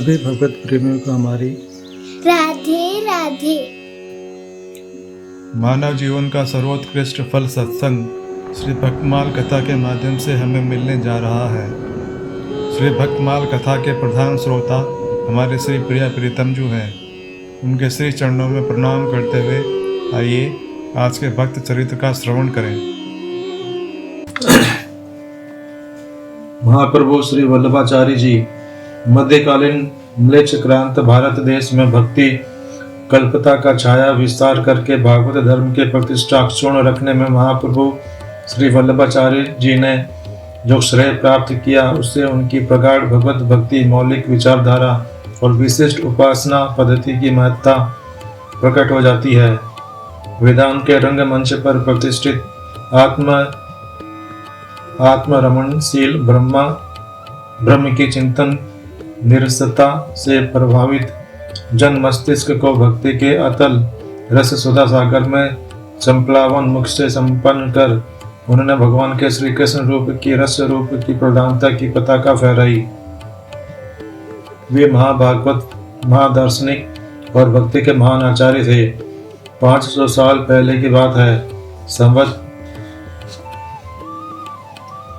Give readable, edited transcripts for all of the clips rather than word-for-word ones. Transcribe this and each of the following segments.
सभी भगवत प्रेमियों को हमारी राधे राधे। मानव जीवन का सर्वोत्कृष्ट फल सत्संग श्री भक्तमाल कथा के माध्यम से हमें मिलने जा रहा है। श्री भक्तमाल कथा के प्रधान श्रोता हमारे श्री प्रिया प्रीतम जी हैं। उनके श्री चरणों में प्रणाम करते हुए आइए आज के भक्त चरित्र का श्रवण करें। महाप्रभु श्री वल्लभाचार्य जी मध्यकालीन म्लेच्छ क्रांत भारत देश में भक्ति कल्पता का छाया विस्तार करके भागवत धर्म के प्रतिष्ठा क्षुण्ण रखने में महाप्रभु श्री वल्लभाचार्य जी ने जो श्रेय प्राप्त किया उससे उनकी प्रगाढ़ भगवत भक्ति, मौलिक विचारधारा और विशिष्ट उपासना पद्धति की महत्ता प्रकट हो जाती है। वेदांत के रंगमंच पर प्रतिष्ठित आत्मरमणशील ब्रह्म की चिंतन निरसता से प्रभावित जन मस्तिष्क को भक्ति के अतल रस सुधा सागर में संप्लावन मुख से संपन्न कर उन्होंने भगवान के श्री कृष्ण रूप की रस रूप की प्रधानता की पताका फहराई। वे महाभागवत, महादार्शनिक और भक्ति के महान आचार्य थे। 500 साल पहले की बात है। संवत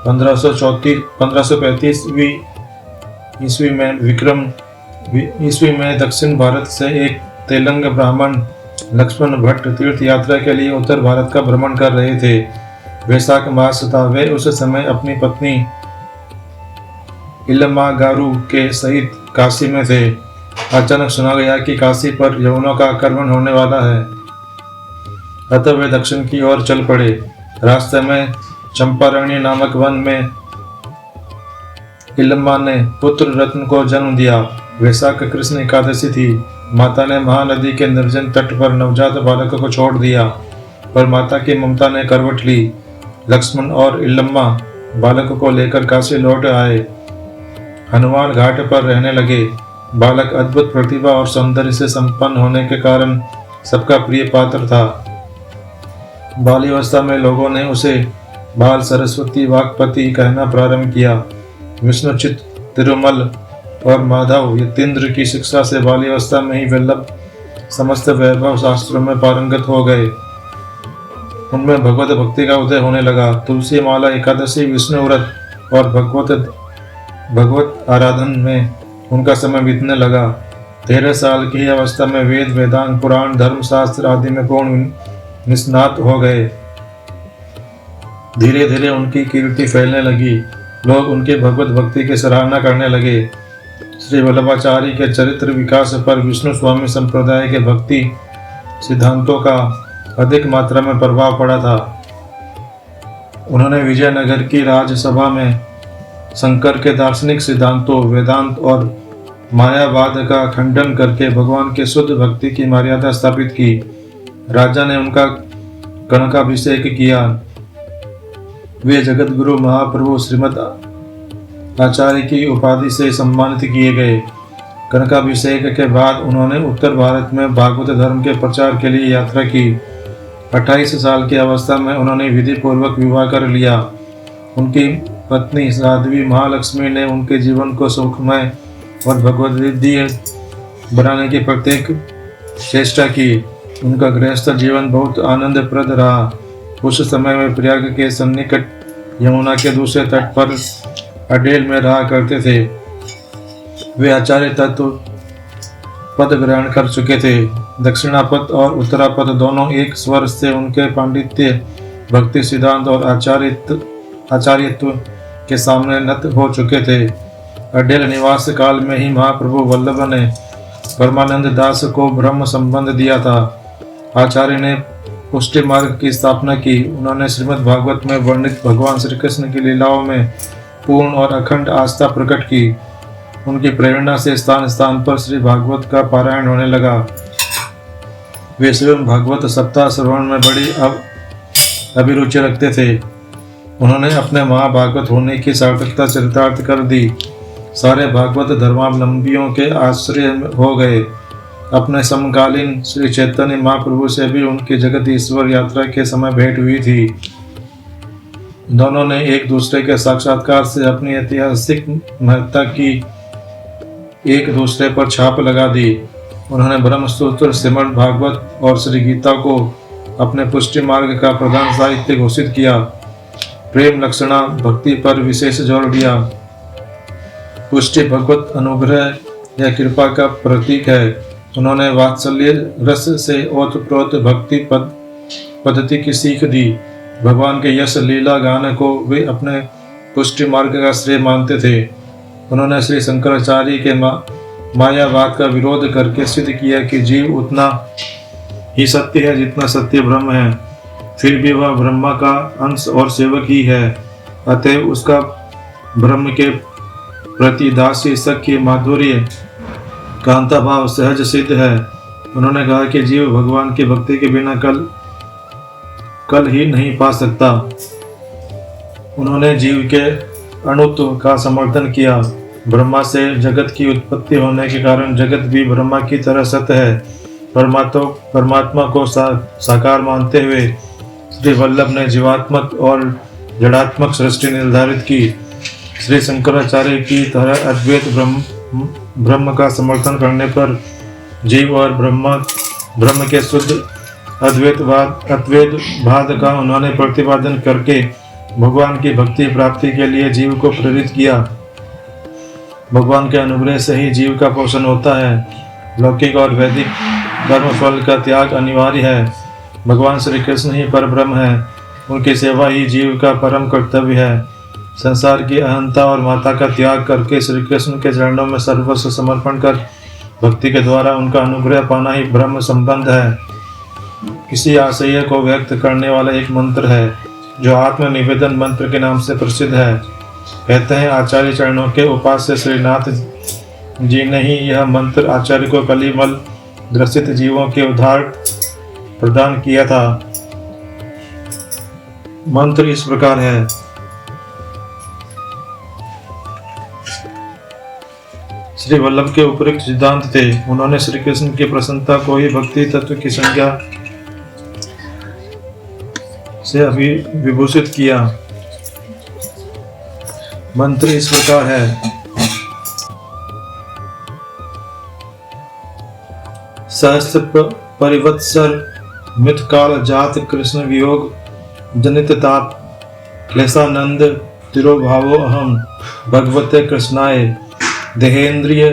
1535 ईस्वी में दक्षिण भारत से एक तेलंग ब्राह्मण लक्ष्मण भट्ट तीर्थ यात्रा के लिए उत्तर भारत का भ्रमण कर रहे थे। वैशाख मास था। वे उस समय अपनी पत्नी इलमागारू के सहित काशी में थे। अचानक सुना गया कि काशी पर यवनों का आक्रमण होने वाला है, अतः वे दक्षिण की ओर चल पड़े। रास्ते में चंपारण्य नामक वन में इलम्मा ने पुत्र रत्न को जन्म दिया। वैशाख कृष्ण एकादशी थी। माता ने महानदी के निर्जन तट पर नवजात बालक को छोड़ दिया, पर माता की ममता ने करवट ली। लक्ष्मण और इलम्मा बालक को लेकर काशी लौट आए। हनुमान घाट पर रहने लगे। बालक अद्भुत प्रतिभा और सौंदर्य से संपन्न होने के कारण सबका प्रिय पात्र था। बाल्यावस्था में लोगों ने उसे बाल सरस्वती वाक्पति कहना प्रारंभ किया। विष्णुचित, तिरुमल और माधव यतीन्द्र की शिक्षा से बाल्यावस्था में ही वल्लभ समस्त वैभव शास्त्रों में पारंगत हो गए। उनमें भगवत भक्ति का उदय होने लगा। तुलसी माला, एकादशी, विष्णु व्रत और भगवत आराधन में उनका समय बीतने लगा। 13 साल की अवस्था में वेद, वेदांत, पुराण, धर्मशास्त्र आदि में पूर्ण निष्णात हो गए। धीरे धीरे उनकी कीर्ति फैलने लगी। लोग उनके भगवत भक्ति की सराहना करने लगे। श्री वल्लभाचार्य के चरित्र विकास पर विष्णु स्वामी संप्रदाय के भक्ति सिद्धांतों का अधिक मात्रा में प्रभाव पड़ा था। उन्होंने विजयनगर की राजसभा में शंकर के दार्शनिक सिद्धांतों, वेदांत और मायावाद का खंडन करके भगवान के शुद्ध भक्ति की मर्यादा स्थापित की। राजा ने उनका कनकाभिषेक किया। वे जगत गुरु महाप्रभु श्रीमद आचार्य की उपाधि से सम्मानित किए गए। कनकाभिषेक के बाद उन्होंने उत्तर भारत में भागवत धर्म के प्रचार के लिए यात्रा की। 28 साल की अवस्था में उन्होंने विधि पूर्वक विवाह कर लिया। उनकी पत्नी साध्वी महालक्ष्मी ने उनके जीवन को सुखमय और भगवदीय बनाने की प्रत्येक चेष्टा की। उनका गृहस्थ जीवन बहुत आनंदप्रद रहा। उस समय में प्रयाग के सन्निकट यमुना के दूसरे तट पर अडेल में रहा करते थे। वे आचार्य तत्व पद ग्रहण कर चुके थे। दक्षिणापद और उत्तरापद दोनों एक स्वर से उनके पांडित्य, भक्ति सिद्धांत और आचार्यत्व के सामने नत हो चुके थे। अडेल निवास काल में ही महाप्रभु वल्लभ ने परमानंद दास को ब्रह्म संबंध दिया था। आचार्य ने पुष्टि मार्ग की स्थापना की। उन्होंने श्रीमद् भागवत में वर्णित भगवान श्री कृष्ण की लीलाओं में पूर्ण और अखंड आस्था प्रकट की। उनकी प्रेरणा से स्थान स्थान पर श्री भागवत का पारायण होने लगा। वे स्वयं भागवत सप्ताह श्रवण में बड़ी अभिरुचि रखते थे। उन्होंने अपने महाभागवत होने की सार्थकता चरितार्थ कर दी। सारे भागवत धर्मावलंबियों के आश्रय हो गए। अपने समकालीन श्री चैतन्य महाप्रभु से भी उनकी जगत ईश्वर यात्रा के समय भेंट हुई थी। दोनों ने एक दूसरे के साक्षात्कार से अपनी ऐतिहासिक महत्ता की एक दूसरे पर छाप लगा दी। उन्होंने ब्रह्मसूत्र, श्रीमद् भागवत और श्री गीता को अपने पुष्टि मार्ग का प्रधान साहित्य घोषित किया। प्रेम लक्षणा भक्ति पर विशेष जोर दिया। पुष्टि भगवत अनुग्रह या कृपा का प्रतीक है। उन्होंने वात्सल्य रस से ओतप्रोत भक्ति पद्धति की सीख दी। भगवान के यश लीला गान को वे अपने पुष्टि मार्ग का श्रेय मानते थे। उन्होंने श्री शंकराचार्य के मायावाद का विरोध करके सिद्ध किया कि जीव उतना ही सत्य है जितना सत्य ब्रह्म है। फिर भी वह ब्रह्मा का अंश और सेवक ही है, अतएव उसका ब्रह्म के प्रति दासी सख्य माधुर्य कांता भाव सहज सिद्ध है। उन्होंने कहा कि जीव भगवान की भक्ति के बिना कल ही नहीं पा सकता। उन्होंने जीव के अणुत्व का समर्थन किया। ब्रह्मा से जगत की उत्पत्ति होने के कारण जगत भी ब्रह्मा की तरह सत्य है। परमात्मा को साकार मानते हुए श्री वल्लभ ने जीवात्मक और जड़ात्मक सृष्टि निर्धारित की। श्री शंकराचार्य की तरह अद्वैत ब्रह्म का समर्थन करने पर जीव और ब्रह्म के शुद्ध अद्वैतवाद का उन्होंने प्रतिपादन करके भगवान की भक्ति प्राप्ति के लिए जीव को प्रेरित किया। भगवान के अनुग्रह से ही जीव का पोषण होता है। लौकिक और वैदिक कर्म फल का त्याग अनिवार्य है। भगवान श्री कृष्ण ही परब्रह्म है। उनकी सेवा ही जीव का परम कर्तव्य है। संसार की अहंता और माता का त्याग करके श्री कृष्ण के चरणों में सर्वस्व समर्पण कर भक्ति के द्वारा उनका अनुग्रह पाना ही ब्रह्म संबंध है। इसी आशय को व्यक्त करने वाला एक मंत्र है जो आत्म निवेदन मंत्र के नाम से प्रसिद्ध है। कहते हैं आचार्य चरणों के उपास्य श्रीनाथ जी ने ही यह मंत्र आचार्य को कलिमल ग्रसित जीवों के उद्धार प्रदान किया था। मंत्र इस प्रकार है। श्री वल्लभ के उपयुक्त सिद्धांत थे। उन्होंने श्री कृष्ण की प्रसन्नता को ही भक्ति तत्व की संज्ञा से विभूषित किया। मंत्र इस प्रकार है। सहस्त्र परिवत्सर मित काल जात कृष्ण वियोग जनित ताप क्लेशानंद तिरोभावो अहम भगवते कृष्णाय देहेन्द्रिय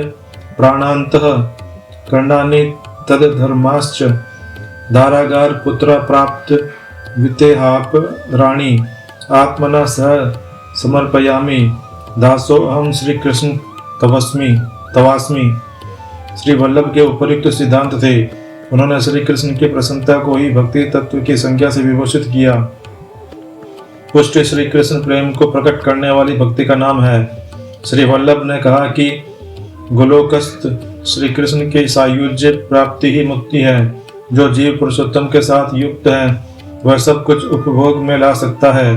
प्राणांतः कर्णानि तद धर्माश्च धारागार पुत्र प्राप्त वितेहाप राणी आत्मना सह समर्पयामि दासो अहम श्री कृष्ण तवास्मि। श्री वल्लभ के उपयुक्त सिद्धांत थे। उन्होंने श्री कृष्ण की प्रसन्नता को ही भक्ति तत्व की संज्ञा से विभूषित किया। पुष्टि श्री कृष्ण प्रेम को प्रकट करने वाली भक्ति का नाम है। श्री वल्लभ ने कहा कि गोलोकस्थ श्री कृष्ण की सायुज्य प्राप्ति ही मुक्ति है। जो जीव पुरुषोत्तम के साथ युक्त है वह सब कुछ उपभोग में ला सकता है।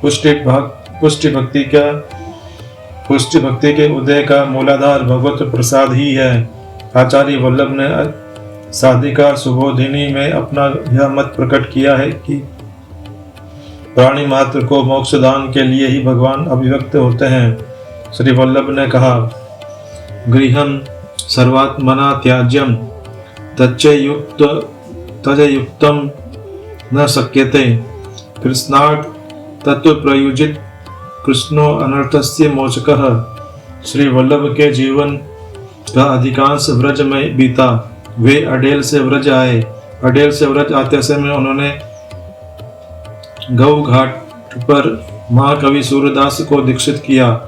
पुष्टि भक्ति के उदय का मूलाधार भगवत प्रसाद ही है। आचार्य वल्लभ ने साधिकार सुबोधिनी में अपना यह मत प्रकट किया है कि प्राणी मात्र को मोक्ष दान के लिए ही भगवान अभिव्यक्त होते हैं। श्री वल्लभ ने कहा, गृहं सर्वात्मना त्याज्यम तज्युक्तम न शक्यते कृष्णार्थ तत्व प्रयुजित कृष्णो अनर्थस्य मोचकः। श्री वल्लभ के जीवन का अधिकांश व्रज में बीता। वे अडेल से व्रज आए। अडेल से व्रज आते समय उन्होंने गौ घाट पर महाकवि सूरदास को दीक्षित किया।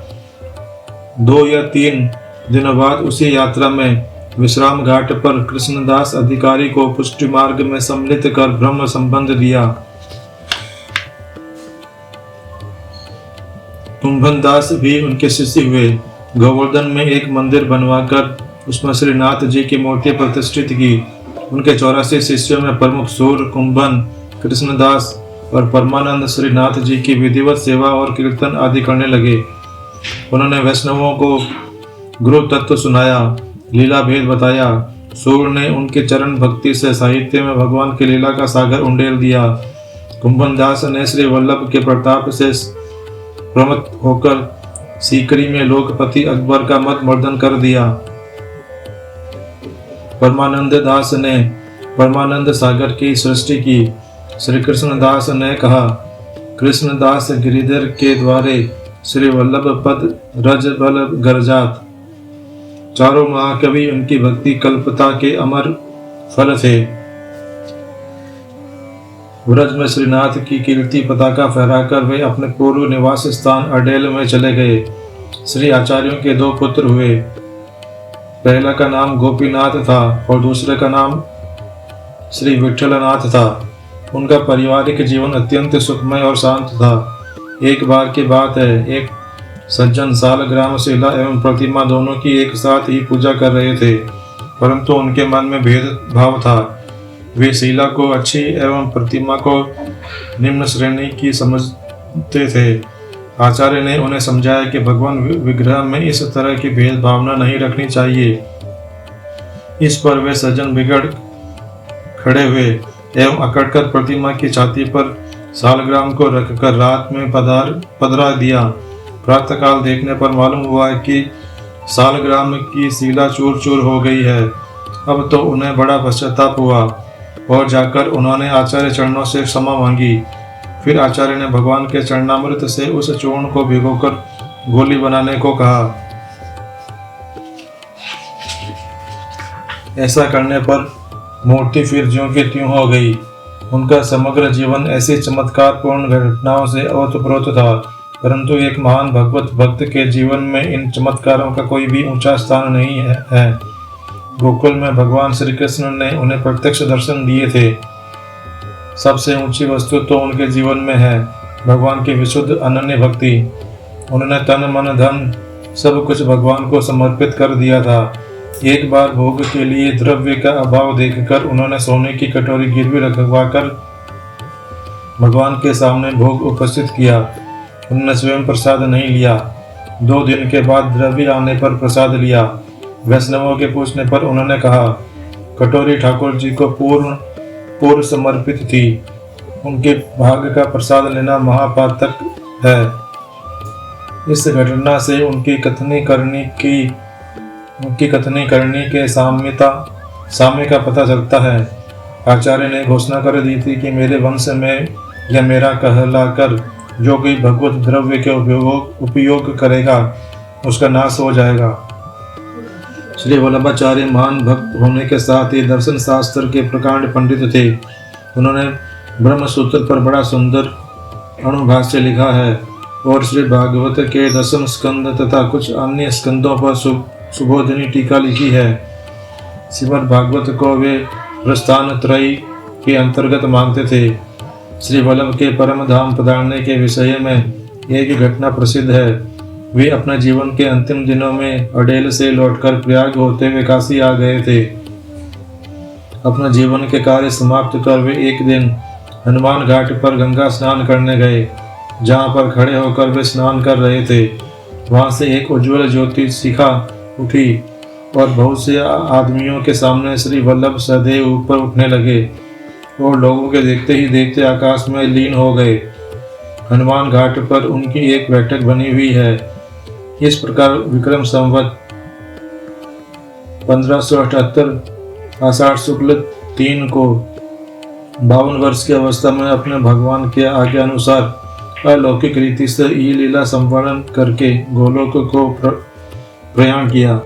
2 या 3 दिनों बाद उसी यात्रा में विश्राम घाट पर कृष्णदास अधिकारी को पुष्टि मार्ग में सम्मिलित कर ब्रह्म संबंध दिया। कुंभन दास भी उनके शिष्य हुए। गोवर्धन में एक मंदिर बनवाकर उसमें श्रीनाथ जी की मूर्ति प्रतिष्ठित की। उनके 84 शिष्यों में प्रमुख सूर, कुंभन, कृष्णदास और परमानंद श्रीनाथ जी की विधिवत सेवा और कीर्तन आदि करने लगे। उन्होंने वैष्णवों को गुरु तत्व सुनाया, लीला भेद बताया। सूर ने उनके चरण भक्ति से साहित्य में भगवान की लीला का सागर उंडेल दिया। कुंभन दास ने श्री वल्लभ के प्रताप से प्रमत्त होकर सीकरी में लोकपति अकबर का मत मर्दन कर दिया। परमानंद दास ने परमानंद सागर की सृष्टि की। श्री कृष्णदास ने कहा, कृष्णदास गिरिधर के द्वारे श्री वल्लभ पद रज बल गरजात। चारों महाकवि उनकी भक्ति कल्पता के अमर फल थे। व्रज में श्रीनाथ की कीर्ति पताका फहराकर वे अपने पूर्व निवास स्थान अडेल में चले गए। श्री आचार्यों के दो पुत्र हुए। पहला का नाम गोपीनाथ था और दूसरे का नाम श्री विठलनाथ था। उनका पारिवारिक जीवन अत्यंत सुखमय और शांत था। एक बार की बात है, एक सज्जन सालग्राम शिला एवं प्रतिमा दोनों की एक साथ ही पूजा कर रहे थे, परंतु उनके मन में भेदभाव था। वे शिला को अच्छी एवं प्रतिमा को निम्न श्रेणी की समझते थे। आचार्य ने उन्हें समझाया कि भगवान विग्रह में इस तरह की भेदभावना नहीं रखनी चाहिए। इस पर वे सज्जन बिगड़ खड़े हुए एवं अकड़कर प्रतिमा की छाती पर सालग्राम को रखकर रात में पधरा दिया। प्रातःकाल देखने पर मालूम हुआ कि सालग्राम की शिला चूर चूर हो गई है। अब तो उन्हें बड़ा पश्चाताप हुआ और जाकर उन्होंने आचार्य चरणों से क्षमा मांगी। फिर आचार्य ने भगवान के चरणामृत से उस चूर्ण को भिगोकर गोली बनाने को कहा। ऐसा करने पर मूर्ति फिर ज्यों की त्यों हो गई। उनका समग्र जीवन ऐसी चमत्कारपूर्ण घटनाओं से ओतप्रोत था, परंतु एक महान भगवत भक्त के जीवन में इन चमत्कारों का कोई भी ऊंचा स्थान नहीं है। गोकुल में भगवान श्री कृष्ण ने उन्हें प्रत्यक्ष दर्शन दिए थे। सबसे ऊंची वस्तु तो उनके जीवन में है भगवान की विशुद्ध अनन्य भक्ति। उन्होंने तन मन धन सब कुछ भगवान को समर्पित कर दिया था। एक बार भोग के लिए द्रव्य का अभाव देखकर उन्होंने सोने की कटोरी गिरवी रखवाकर भगवान के सामने भोग उपस्थित किया। उन्होंने स्वयं प्रसाद नहीं लिया। 2 दिन के बाद द्रव्य आने पर प्रसाद लिया। वैष्णवों के पूछने पर उन्होंने कहा, कटोरी ठाकुर जी को पूर्व समर्पित थी। उनके भाग का प्रसाद लेना महापातक है। इस घटना से उनकी कथनी करनी के साम्य का पता चलता है। आचार्य ने घोषणा कर दी थी कि मेरे वंश में या मेरा कहलाकर जो कोई भगवत द्रव्य के उपयोग करेगा उसका नाश हो जाएगा। श्री वल्लभाचार्य महान भक्त होने के साथ ही दर्शन शास्त्र के प्रकांड पंडित थे। उन्होंने ब्रह्म सूत्र पर बड़ा सुंदर अणुभाष्य लिखा है और श्री भागवत के 10 स्कंद तथा कुछ अन्य स्कंदों पर सुबोधिनी टीका लिखी है। श्रीमद् भागवत को वे प्रस्थान त्रयी के अंतर्गत मानते थे। श्री वल्लभ के परम धाम पधारने के विषय में एक घटना प्रसिद्ध है। वे अपने जीवन के अंतिम दिनों में अडेल से लौटकर प्रयाग होते हुए काशी आ गए थे। अपने जीवन के कार्य समाप्त कर वे एक दिन हनुमान घाट पर गंगा स्नान करने गए, जहाँ पर खड़े होकर वे स्नान कर रहे थे। वहाँ से एक उज्ज्वल ज्योति शिखा उठी और बहुत से आदमियों के सामने श्री वल्लभ सदैव ऊपर उठने लगे और लोगों के देखते ही देखते आकाश में लीन हो गए। हनुमान घाट पर उनकी एक बैठक बनी हुई है। इस प्रकार विक्रम संवत 1578 आषाढ़ शुक्ल 3 को 52 वर्ष की अवस्था में अपने भगवान के आज्ञा अनुसार अलौकिक रीति से ये लीला संपादन करके गोलोक को प्रयाण किया।